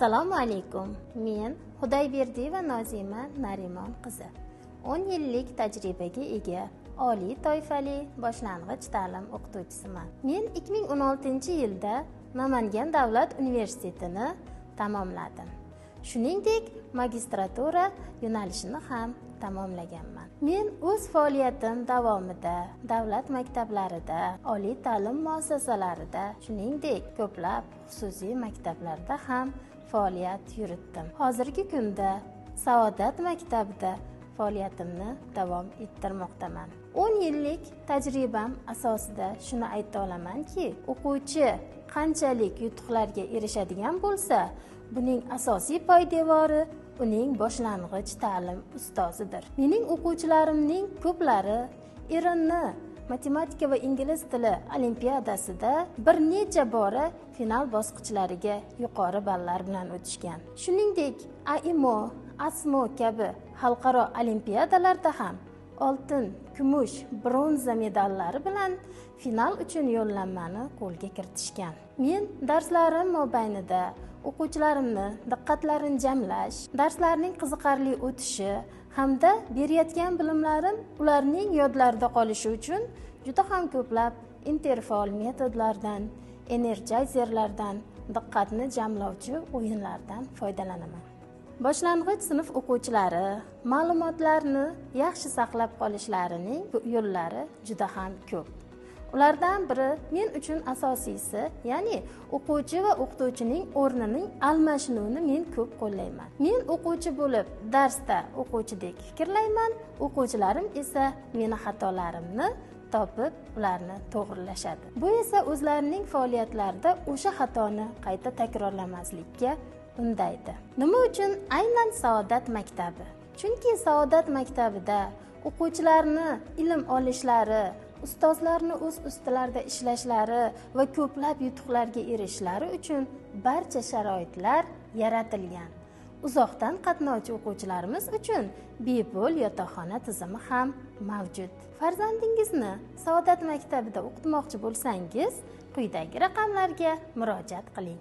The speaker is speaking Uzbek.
Assalomu alaykum. Men Xudoyberdiyeva Nozima Narimon qizi. 10 yillik tajribaga ega oliy toifali boshlang'ich ta'lim o'qituvchisiman. Men 2016-yilda Namangan davlat universitetini tamomladim. Shuningdek, magistratura yo'nalishini ham tamomlaganman. Men o'z faoliyatim davomida davlat maktablarida, oliy ta'lim muassasalarida, shuningdek, ko'plab xususiy maktablarda ham faoliyat yuritdim. Hozirgi kunda Saodat maktabida faoliyatimni davom ettirmoqdaman. 10 yillik tajribam asosida shuni ayta olamanki, o'quvchi qanchalik yutuqlarga erishadigan bo'lsa, buning asosiy poydevori uning boshlang'ich ta'lim ustozidir. Mening o'quvchilarimning ko'plari ERN matematika va ingliz tili olimpiadasida bir necha bora final bosqichlariga yuqori ballar bilan o'tishgan. Shuningdek, AIMO, ASMO kabi xalqaro olimpiadalarda ham oltin, kumush, bronza medallari bilan final uchun yo'llanmani qo'lga kiritishgan. Men darslarim mobaynida o'quvchilarimni diqqatlarini jamlash, darslarning qiziqarli o'tishi hamda berayotgan bilimlarim ularning yodlarida qolishi uchun juda ham ko'plab interfaol metodlardan, energizerlardan, diqqatni jamlovchi o'yinlardan foydalanaman. Boshlang'ich sinf o'quvchilari ma'lumotlarni yaxshi saqlab qolishlarining yo'llari juda ham ko'p. Ulardan biri men uchun asosiysi, ya'ni o'quvchi va o'qituvchining o'rnining almashinuvini men ko'p qo'llayman. Men o'quvchi bo'lib darsda o'quvchidek fikrlayman, o'quvchilarim esa meni xatolarimni topib, ularni to'g'rilashadi. Bu esa o'zlarining faoliyatlarida o'sha xatoni qayta takrorlamaslikka undaydi. Nima uchun aynan Saodat maktabi? Chunki Saodat maktabida o'quvchilarni ilm olishlari, ustozlarni o'z ustilarida ishlashlari va ko'plab yutuqlarga erishishlari uchun barcha sharoitlar yaratilgan. Uzoqdan qatnovchi o'quvchilarimiz uchun bepul yotoqxona tizimi ham mavjud. Farzandingizni Saodat maktabida o'qitmoqchi bo'lsangiz, quyidagi raqamlarga murojaat qiling.